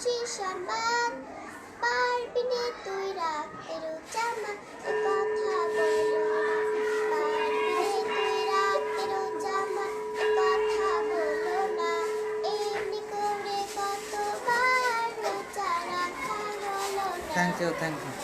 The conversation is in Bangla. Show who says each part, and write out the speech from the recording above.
Speaker 1: খুশি সংবাদ, পারবি নে তুই রাখতে রোজামা, এ কথা বলো না। পারবি নে তুই রাখতে রোজামা, এ কথা বলো না। এমনি করে কতবার রোজা রাখা হলো না।
Speaker 2: Thank you.